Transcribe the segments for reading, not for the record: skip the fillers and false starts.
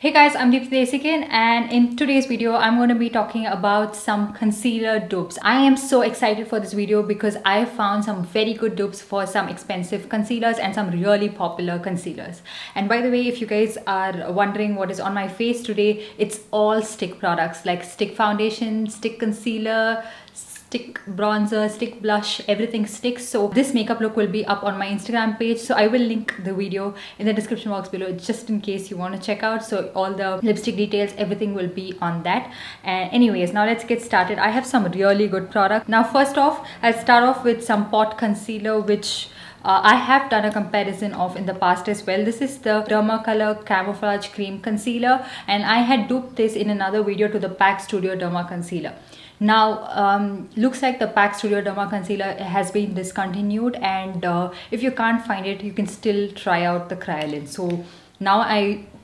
Hey guys, I'm Deepthi and in today's video, I'm going to be talking about some concealer dupes. I am so excited for this video because I found some very good dupes for some expensive concealers and some really popular concealers. And by the way, if you guys are wondering what is on my face today, it's all stick products like stick foundation, stick concealer, stick bronzer, stick blush, everything sticks. So this makeup look will be up on my Instagram page, so I will link the video in the description box below just in case you want to check out. So all the lipstick details, everything will be on that. And anyways, now let's get started. I have some really good product. Now first off, I'll start off with some pot concealer, which I have done a comparison of in the past as well. This is the DERMACOLOR Camouflage Cream Concealer, and I had duped this in another video to the Pac Studio Derma Concealer. Now looks like the Pac Studio Derma Concealer has been discontinued, and if you can't find it, you can still try out the Kryolan. So now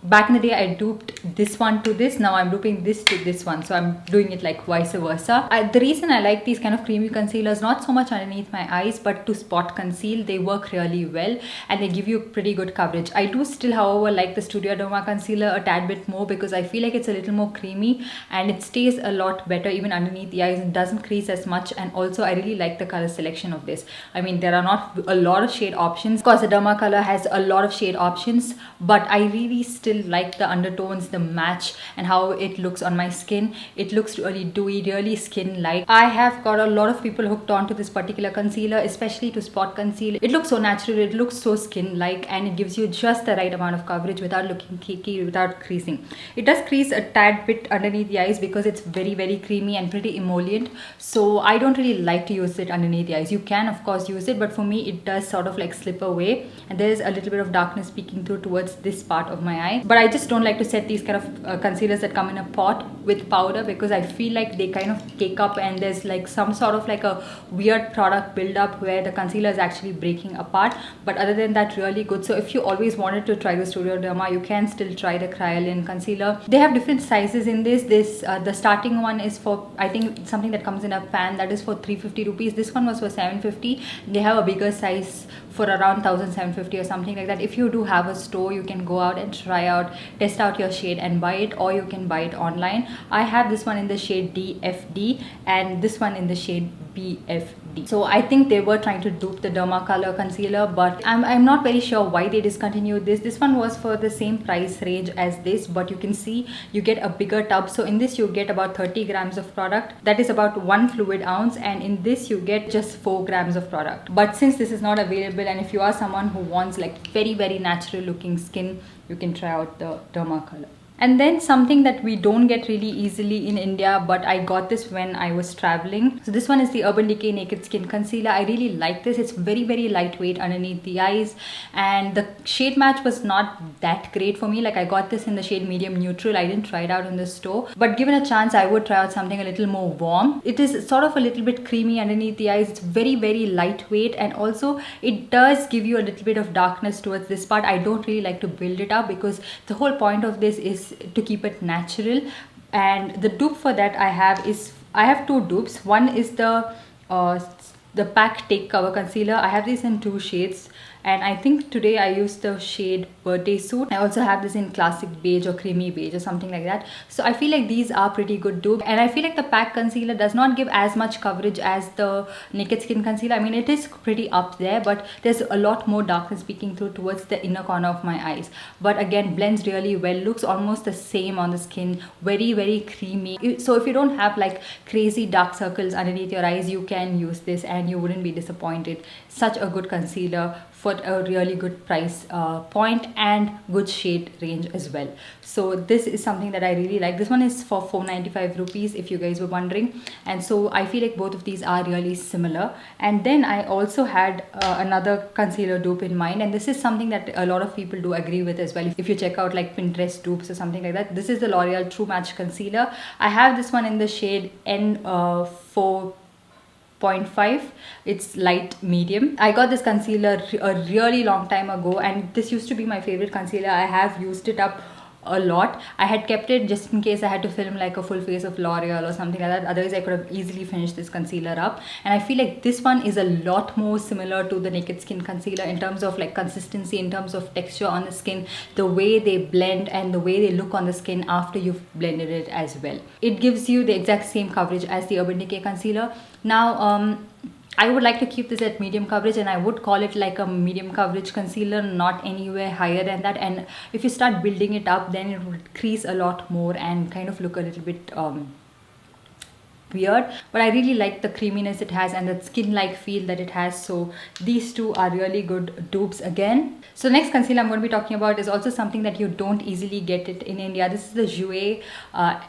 back in the day I duped this one to this, now I'm duping this to this one, so I'm doing it like vice versa. The reason I like these kind of creamy concealers, not so much underneath my eyes but to spot conceal, they work really well and they give you pretty good coverage. I do still however like the Studio Derma concealer a tad bit more because I feel like it's a little more creamy and it stays a lot better even underneath the eyes and doesn't crease as much. And also I really like the color selection of this. I mean, there are not a lot of shade options. Of course the DERMACOLOR has a lot of shade options, but I really still like the undertones, the match, and how it looks on my skin. It looks really dewy, really skin light. I have got a lot of people hooked on to this particular concealer, especially to spot conceal. It looks so natural, it looks so skin like, and it gives you just the right amount of coverage without looking cakey, without creasing. It does crease a tad bit underneath the eyes because it's very creamy and pretty emollient, so I don't really like to use it underneath the eyes. You can of course use it, but for me it does sort of like slip away and there's a little bit of darkness peeking through towards this part of my eye. But I just don't like to set these kind of concealers that come in a pot with powder because I feel like they kind of cake up and there's like some sort of like a weird product build up where the concealer is actually breaking apart. But other than that, really good. So if you always wanted to try the Studio Derma, you can still try the Kryolan concealer. They have different sizes in this. The starting one is for, I think, something that comes in a pan, that is for 350 rupees. This one was for 750. They have a bigger size for around 1750 or something like that. If you do have a store, you can go out and try out, test out your shade and buy it, or you can buy it online. I have this one in the shade DFD and this one in the shade BFD. So I think they were trying to dupe the DERMACOLOR concealer, but I'm not very sure why they discontinued this. This one was for the same price range as this, but you can see you get a bigger tub. So in this you get about 30 grams of product, that is about 1 fluid ounce, and in this you get just 4 grams of product. But since this is not available, and if you are someone who wants like very natural looking skin, you can try out the DERMACOLOR. And then something that we don't get really easily in India, but I got this when I was traveling. So this one is the Urban Decay Naked Skin Concealer. I really like this. It's very lightweight underneath the eyes, and the shade match was not that great for me. Like I got this in the shade medium neutral. I didn't try it out in the store, but given a chance I would try out something a little more warm. It is sort of a little bit creamy underneath the eyes. It's very lightweight, and also it does give you a little bit of darkness towards this part. I don't really like to build it up because the whole point of this is to keep it natural. And the dupe for that I have two dupes. One is the Pac Take Cover Concealer. I have this in 2 shades, and I think today I used the shade Birthday Suit. I also have this in Classic Beige or Creamy Beige or something like that. So I feel like these are pretty good dupes, and I feel like the Pac Concealer does not give as much coverage as the Naked Skin Concealer. I mean, it is pretty up there, but there's a lot more darkness peeking through towards the inner corner of my eyes. But again, blends really well, looks almost the same on the skin, very creamy. So if you don't have like crazy dark circles underneath your eyes, you can use this and you wouldn't be disappointed. Such a good concealer for a really good price point and good shade range as well. So this is something that I really like. This one is for 495 rupees if you guys were wondering, and so I feel like both of these are really similar. And then I also had another concealer dupe in mind, and this is something that a lot of people do agree with as well. If you check out like Pinterest dupes or something like that, this is the L'Oreal True Match Concealer. I have this one in the shade N4 0.5. It's light medium. I got this concealer a really long time ago, and this used to be my favorite concealer. I have used it up a lot. I had kept it just in case I had to film like a full face of L'Oreal or something like that. Otherwise I could have easily finished this concealer up, and I feel like this one is a lot more similar to the Naked Skin concealer in terms of like consistency, in terms of texture on the skin, the way they blend and the way they look on the skin after you've blended it as well. It gives you the exact same coverage as the Urban Decay concealer. Now I would like to keep this at medium coverage, and I would call it like a medium coverage concealer, not anywhere higher than that. And if you start building it up, then it would crease a lot more and kind of look a little bit weird. But I really like the creaminess it has and the skin-like feel that it has. So these two are really good dupes again. So next concealer I'm going to be talking about is also something that you don't easily get it in India. This is the Jouer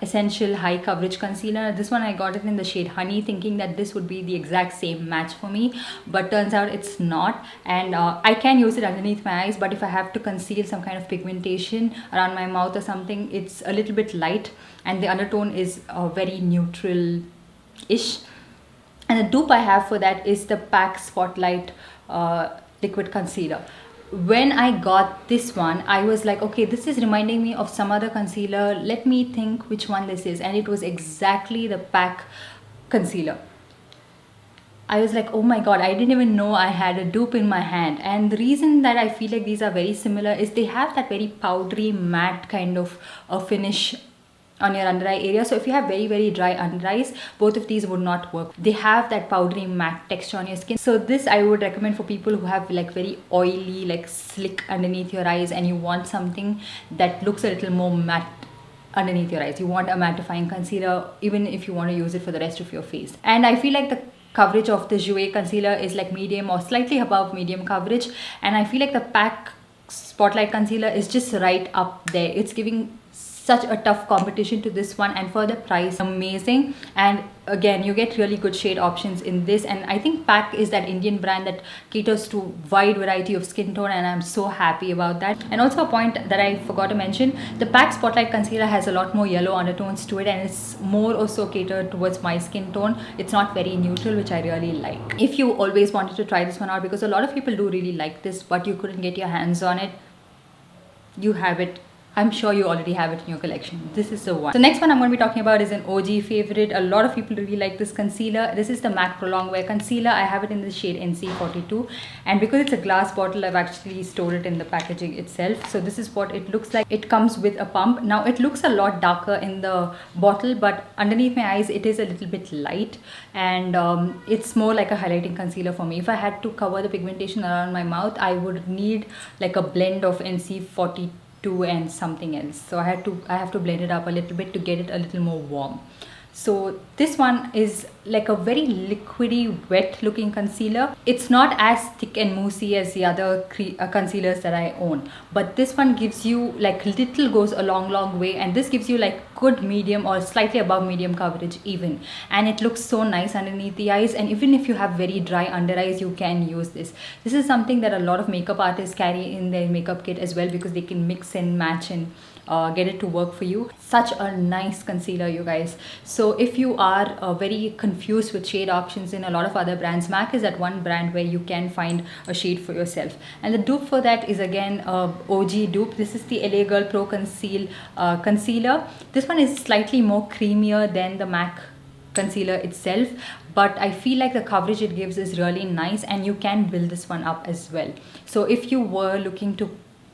Essential High Coverage Concealer. This one I got it in the shade Honey, thinking that this would be the exact same match for me, but turns out it's not. And I can use it underneath my eyes, but if I have to conceal some kind of pigmentation around my mouth or something, it's a little bit light and the undertone is very neutral-ish. And the dupe I have for that is the Pac Spotlight Liquid Concealer. When I got this one, I was like, okay, this is reminding me of some other concealer. Let me think which one this is. And it was exactly the Pac concealer. I was like, oh my god, I didn't even know I had a dupe in my hand. And the reason that I feel like these are very similar is they have that very powdery matte kind of finish on your under eye area. So if you have very dry under eyes, both of these would not work. They have that powdery matte texture on your skin. So this I would recommend for people who have like very oily, like slick underneath your eyes, and you want something that looks a little more matte underneath your eyes. You want a mattifying concealer even if you want to use it for the rest of your face. And I feel like the coverage of the Jouer concealer is like medium or slightly above medium coverage, and I feel like the Pac Spotlight concealer is just right up there. It's giving such a tough competition to this one, and for the price, amazing. And again, you get really good shade options in this, and I think Pac is that Indian brand that caters to wide variety of skin tone, and I'm so happy about that. And also a point that I forgot to mention, the Pac Spotlight concealer has a lot more yellow undertones to it, and it's more also catered towards my skin tone. It's not very neutral, which I really like. If you always wanted to try this one out, because a lot of people do really like this but you couldn't get your hands on it, you have it. I'm sure you already have it in your collection. This is the one. The next one I'm going to be talking about is an OG favorite. A lot of people really like this concealer. This is the MAC Pro Longwear Concealer. I have it in the shade NC42, and because it's a glass bottle, I've actually stored it in the packaging itself. So this is what it looks like. It comes with a pump. Now it looks a lot darker in the bottle, but underneath my eyes it is a little bit light, and it's more like a highlighting concealer for me. If I had to cover the pigmentation around my mouth, I would need like a blend of NC42 and something else. So I have to blend it up a little bit to get it a little more warm. So this one is like a very liquidy, wet looking concealer. It's not as thick and moussey as the other concealers that I own, but this one gives you like little goes a long way, and this gives you like good medium or slightly above medium coverage even, and it looks so nice underneath the eyes. And even if you have very dry under eyes, you can use this. This is something that a lot of makeup artists carry in their makeup kit as well, because they can mix and match and get it to work for you. Such a nice concealer, you guys. So if you are very confused with shade options in a lot of other brands, MAC is that one brand where you can find a shade for yourself. And the dupe for that is again OG dupe. This is the LA Girl Pro Conceal concealer. This one is slightly more creamier than the MAC concealer itself, but I feel like the coverage it gives is really nice, and you can build this one up as well. So if you were looking to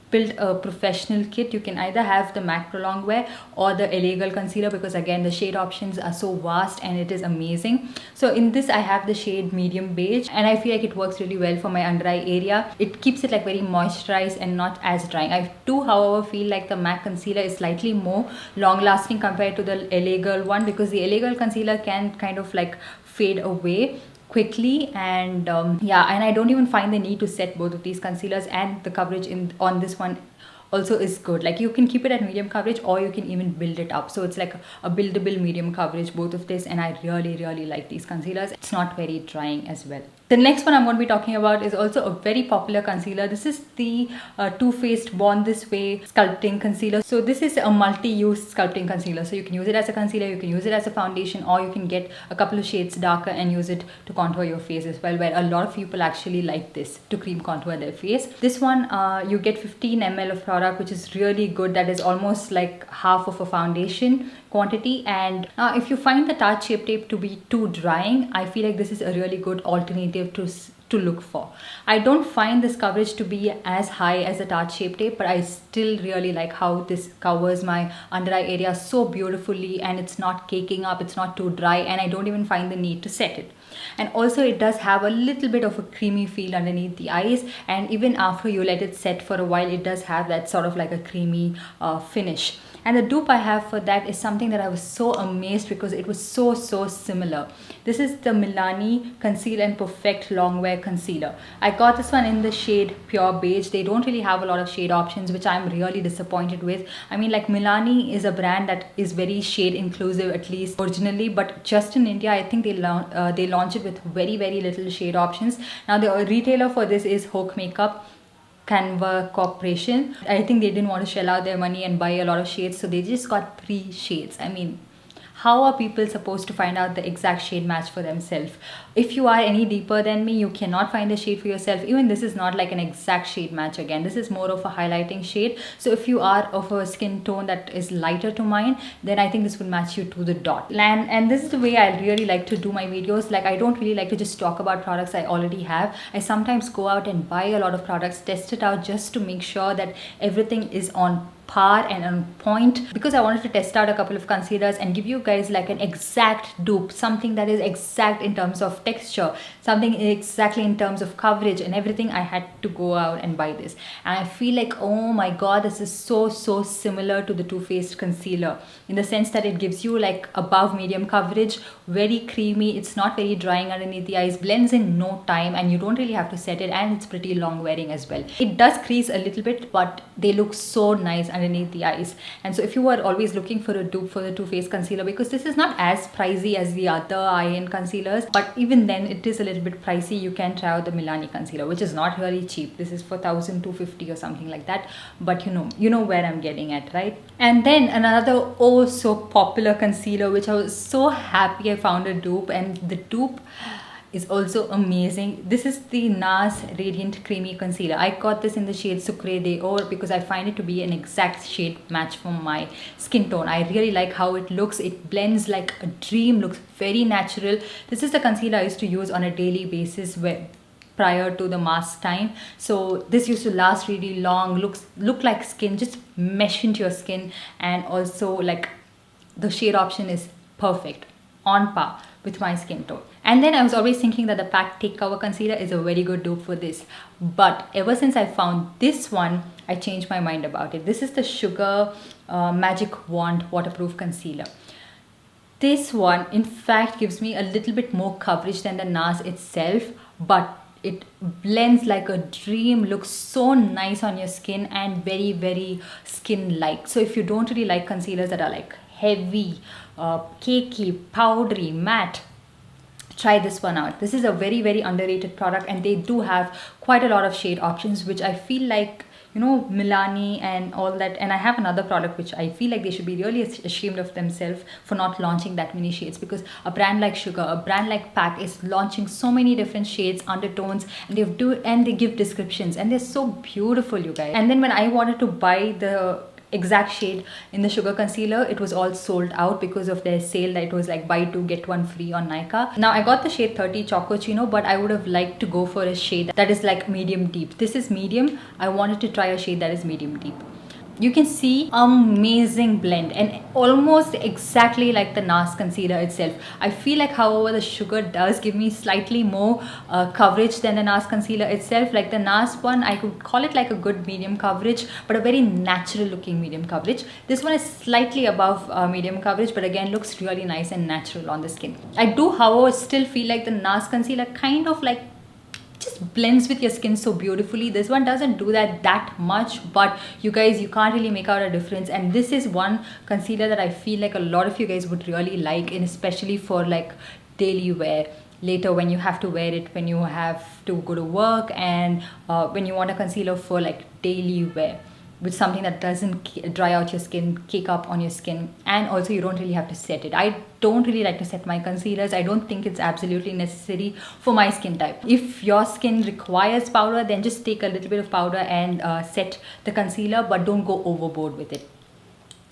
build a professional kit, you can either have the MAC Pro Longwear or the LA Girl concealer, because again the shade options are so vast and it is amazing. So in this I have the shade medium beige, and I feel like it works really well for my under eye area. It keeps it like very moisturized and not as drying. I do however feel like the MAC concealer is slightly more long lasting compared to the LA Girl one, because the LA Girl concealer can kind of like fade away quickly, and yeah, and I don't even find the need to set both of these concealers, and the coverage on this one also is good. Like you can keep it at medium coverage or you can even build it up, so it's like a buildable medium coverage, both of this, and I really like these concealers. It's not very drying as well. The next one I'm going to be talking about is also a very popular concealer. This is the Too Faced Born This Way Sculpting Concealer. So this is a multi-use sculpting concealer. So you can use it as a concealer, you can use it as a foundation, or you can get a couple of shades darker and use it to contour your face as well, where a lot of people actually like this to cream contour their face. This one, you get 15 ml of product, which is really good. That is almost like half of a foundation quantity. And if you find the Tarte Shape Tape to be too drying, I feel like this is a really good alternative to look for. I don't find this coverage to be as high as the Tarte Shape Tape, but I still really like how this covers my under eye area so beautifully, and it's not caking up, it's not too dry, and I don't even find the need to set it. And also it does have a little bit of a creamy feel underneath the eyes, and even after you let it set for a while, it does have that sort of like a creamy finish. And the dupe I have for that is something that I was so amazed because it was so similar. This is the Milani Conceal and Perfect Longwear Concealer. I got this one in the shade Pure Beige. They don't really have a lot of shade options, which I'm really disappointed with. I mean, like, Milani is a brand that is very shade inclusive, at least originally, but just in India, I think they launch it with very little shade options. Now the retailer for this is Hoke Makeup Canva Corporation. I think they didn't want to shell out their money and buy a lot of shades, so they just got 3 shades. I mean, how are people supposed to find out the exact shade match for themselves? If you are any deeper than me, you cannot find a shade for yourself. Even this is not like an exact shade match again. This is more of a highlighting shade. So if you are of a skin tone that is lighter to mine, then I think this would match you to the dot. And this is the way I really like to do my videos. Like, I don't really like to just talk about products I already have. I sometimes go out and buy a lot of products, test it out just to make sure that everything is on par and on point, because I wanted to test out a couple of concealers and give you guys like an exact dupe, something that is exact in terms of texture, something exactly in terms of coverage and everything. I had to go out and buy this, and I feel like, oh my god, this is so similar to the Too Faced concealer in the sense that it gives you like above medium coverage, very creamy, it's not very drying underneath the eyes, blends in no time, and you don't really have to set it, and it's pretty long wearing as well. It does crease a little bit, but they look so nice underneath the eyes. And so if you are always looking for a dupe for the Too Faced concealer, because this is not as pricey as the other eye-end concealers, but even then it is a little bit pricey, you can try out the Milani concealer, which is not really cheap. This is for 1,250 or something like that, but you know where I'm getting at, right? And then another oh so popular concealer, which I was so happy I found a dupe, and the dupe is also amazing. This is the Nars Radiant Creamy Concealer. I got this in the shade Sucre because I find it to be an exact shade match for my skin tone. I really like how it looks. It blends like a dream, looks very natural. This is the concealer I used to use on a daily basis prior to the mask time. So this used to last really long, look like skin, just mesh into your skin, and also like the shade option is perfect, on par with my skin tone. And then I was always thinking that the Pac Take Cover Concealer is a very good dupe for this, but ever since I found this one, I changed my mind about it. This is the Sugar Magic Wand Waterproof Concealer. This one in fact gives me a little bit more coverage than the Nars itself, but it blends like a dream, looks so nice on your skin, and very skin-like. So if you don't really like concealers that are like heavy, cakey, powdery, matte, try this one out. This is a very underrated product, and they do have quite a lot of shade options, which I feel like, you know, Milani and all that. And I have another product which I feel like they should be really ashamed of themselves for not launching that many shades, because a brand like Sugar, a brand like Pac is launching so many different shades, undertones, and they give descriptions, and they're so beautiful, you guys. And then when I wanted to buy the exact shade in the Sugar concealer, it was all sold out because of their sale that it was like buy 2 get 1 free on Nykaa. Now I got the shade 30 Chococcino, but I would have liked to go for a shade that is like medium deep. This is medium. I wanted to try a shade that is medium deep. You can see amazing blend, and almost exactly like the Nars concealer itself. I feel like, however, the Sugar does give me slightly more coverage than the Nars concealer itself. Like the Nars one, I could call it like a good medium coverage, but a very natural looking medium coverage. This one is slightly above medium coverage, but again looks really nice and natural on the skin. I do, however, still feel like the Nars concealer kind of like just blends with your skin so beautifully. This one doesn't do that much, but you guys, you can't really make out a difference. And this is one concealer that I feel like a lot of you guys would really like, and especially for like daily wear. later when you have to wear it, when you have to go to work, and when you want a concealer for like daily wear, with something that doesn't dry out your skin, cake up on your skin, and also you don't really have to set it. I don't really like to set my concealers. I don't think it's absolutely necessary for my skin type. If your skin requires powder, then just take a little bit of powder and set the concealer, but don't go overboard with it.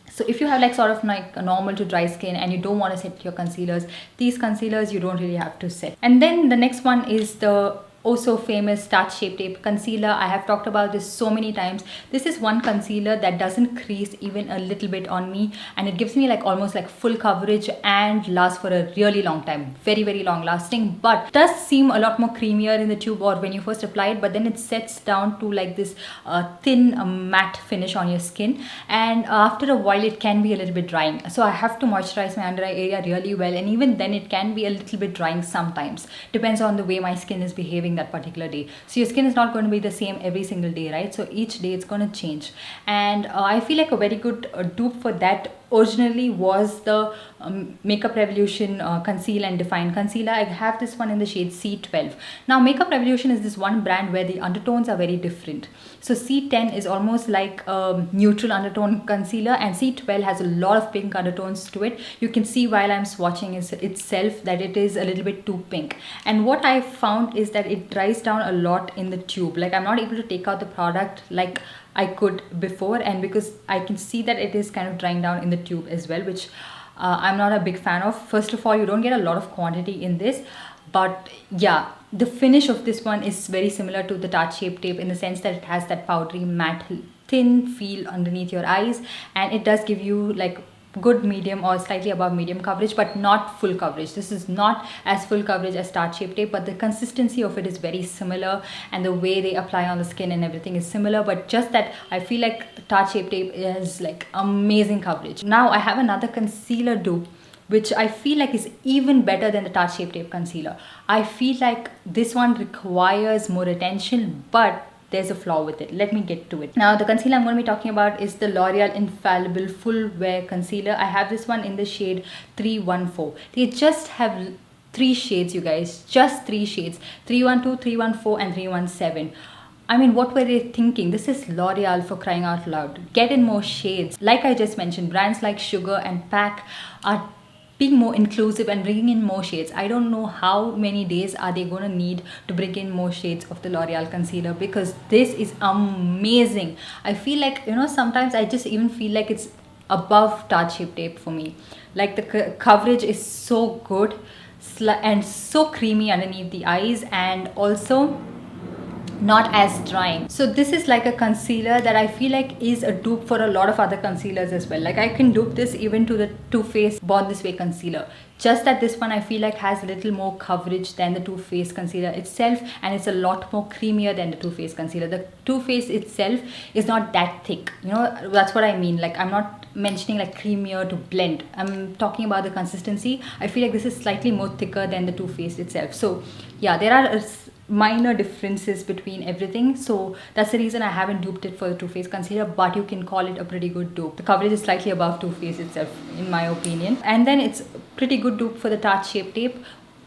So if you have like sort of like a normal to dry skin and you don't want to set your concealers, these concealers you don't really have to set. And then the next one is the also famous Tarte Shape Tape Concealer. I have talked about this so many times. This is one concealer that doesn't crease even a little bit on me, and it gives me like almost like full coverage and lasts for a really long time. Very, very long lasting, but does seem a lot more creamier in the tube or when you first apply it, but then it sets down to like this thin matte finish on your skin, and after a while it can be a little bit drying. So I have to moisturize my under eye area really well, and even then it can be a little bit drying sometimes. Depends on the way my skin is behaving that particular day. So your skin is not going to be the same every single day, right? So each day it's going to change, and I feel like a very good dupe for that originally was the Makeup Revolution Conceal and Define Concealer. I have this one in the shade C12. Now Makeup Revolution is this one brand where the undertones are very different. So C10 is almost like a neutral undertone concealer, and C12 has a lot of pink undertones to it. You can see while I'm swatching itself that it is a little bit too pink, and what I found is that it dries down a lot in the tube. Like I'm not able to take out the product like I could before, and because I can see that it is kind of drying down in the tube as well, which I'm not a big fan of. First of all, you don't get a lot of quantity in this, but yeah, the finish of this one is very similar to the Tarte Shape Tape in the sense that it has that powdery matte thin feel underneath your eyes, and it does give you like good medium or slightly above medium coverage, but not full coverage. This is not as full coverage as Tarte Shape Tape, but the consistency of it is very similar, and the way they apply on the skin and everything is similar, but just that I feel like Tarte Shape Tape is like amazing coverage. Now I have another concealer dupe which I feel like is even better than the Tarte Shape Tape concealer. I feel like this one requires more attention, but there's a flaw with it. Let me get to it. Now the concealer I'm going to be talking about is the L'Oreal Infallible Full Wear Concealer. I have this one in the shade 314. They just have 3 shades, you guys, just 3 shades, 312, 314 and 317. I mean, what were they thinking? This is L'Oreal, for crying out loud. Get in more shades. Like I just mentioned, brands like Sugar and Pac are being more inclusive and bringing in more shades. I don't know how many days are they going to need to bring in more shades of the L'Oreal concealer, because this is amazing. I feel like, you know, sometimes I just even feel like it's above Tarte Shape Tape for me. Like the coverage is so good and so creamy underneath the eyes, and also not as drying. So this is like a concealer that I feel like is a dupe for a lot of other concealers as well. Like I can dupe this even to the Too Faced Born This Way concealer. Just that this one I feel like has a little more coverage than the Too Faced concealer itself, and it's a lot more creamier than the Too Faced concealer. The Too Faced itself is not that thick, you know, that's what I mean. Like I'm not mentioning like creamier to blend, I'm talking about the consistency. I feel like this is slightly more thicker than the Too Faced itself. So yeah, there are minor differences between everything, so that's the reason I haven't duped it for the Too Faced concealer, but you can call it a pretty good dupe. The coverage is slightly above Too Faced itself in my opinion, and then it's pretty good dupe for the Tarte Shape Tape.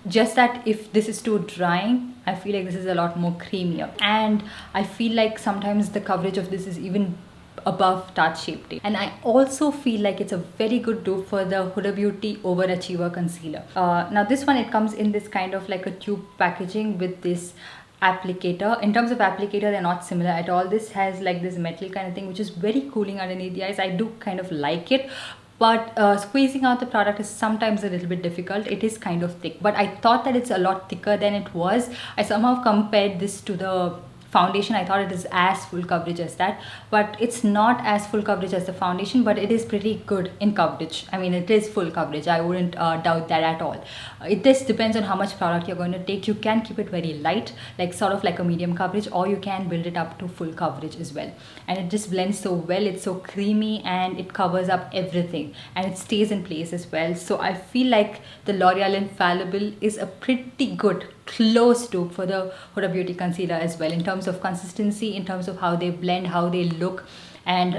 Just that if this is too drying, I feel like this is a lot more creamier, and I feel like sometimes the coverage of this is even above Tarte Shape Tape. And I also feel like it's a very good dupe for the Huda Beauty Overachiever Concealer. Now this one, it comes in this kind of like a tube packaging with this applicator. In terms of applicator, they're not similar at all. This has like this metal kind of thing which is very cooling underneath the eyes. I do kind of like it, but squeezing out the product is sometimes a little bit difficult. It is kind of thick, but I thought that it's a lot thicker than it was. I somehow compared this to the foundation. I thought it is as full coverage as that, but it's not as full coverage as the foundation, but it is pretty good in coverage. I mean, it is full coverage. I wouldn't doubt that at all. It just depends on how much product you're going to take. You can keep it very light, like sort of like a medium coverage, or you can build it up to full coverage as well. And it just blends so well. It's so creamy and it covers up everything, and it stays in place as well. So I feel like the L'Oreal Infallible is a pretty good close dupe for the Huda Beauty concealer as well, in terms of consistency, in terms of how they blend, how they look, and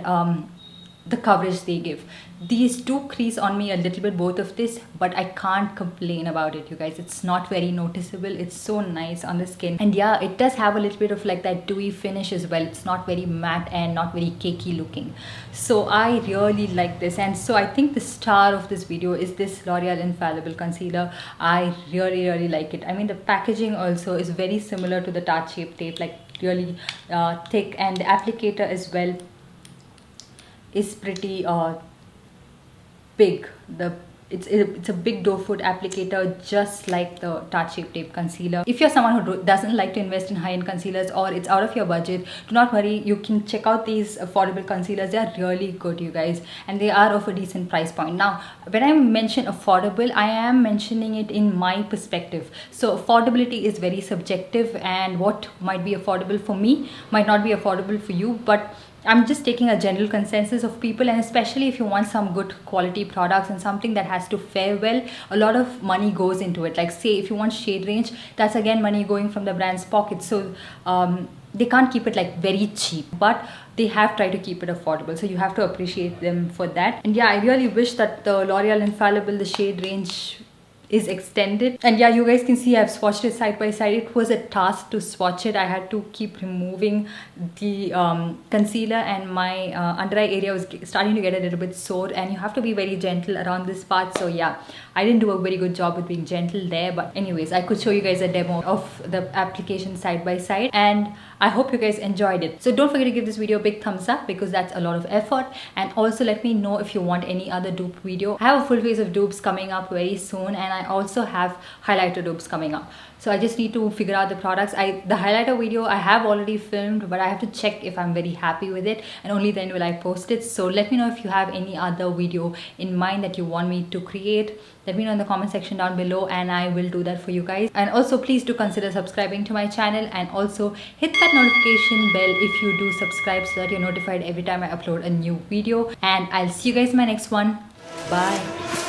the coverage they give. These do crease on me a little bit, both of this, but I can't complain about it, you guys. It's not very noticeable. It's so nice on the skin, and yeah, it does have a little bit of like that dewy finish as well. It's not very matte and not very cakey looking, so I really like this. And so I think the star of this video is this L'Oreal Infallible concealer. I really like it. I mean, the packaging also is very similar to the Tarte Shape Tape, like really thick, and the applicator as well is pretty big. It's a big doe foot applicator, just like the Tarte Shape Tape concealer. If you're someone who doesn't like to invest in high-end concealers, or it's out of your budget, do not worry. You can check out these affordable concealers. They are really good, you guys, and they are of a decent price point. Now, when I mention affordable, I am mentioning it in my perspective. So affordability is very subjective, and what might be affordable for me might not be affordable for you, but I'm just taking a general consensus of people. And especially if you want some good quality products and something that has to fare well, a lot of money goes into it. Like, say if you want shade range, that's again money going from the brand's pocket. So they can't keep it like very cheap, but they have tried to keep it affordable, so you have to appreciate them for that. And yeah, I really wish that the L'Oreal Infallible, the shade range, is extended. And yeah, you guys can see I've swatched it side by side. It was a task to swatch it. I had to keep removing the concealer, and my under eye area was starting to get a little bit sore, and you have to be very gentle around this part. So yeah, I didn't do a very good job with being gentle there, but anyways, I could show you guys a demo of the application side by side, and I hope you guys enjoyed it. So don't forget to give this video a big thumbs up, because that's a lot of effort. And also let me know if you want any other dupe video. I have a full face of dupes coming up very soon, and I also have highlighter dupes coming up. So I just need to figure out the products. The highlighter video I have already filmed, but I have to check if I'm very happy with it, and only then will I post it. So let me know if you have any other video in mind that you want me to create. Let me know in the comment section down below, and I will do that for you guys. And also please do consider subscribing to my channel, and also hit that notification bell if you do subscribe, so that you're notified every time I upload a new video. And I'll see you guys in my next one. Bye.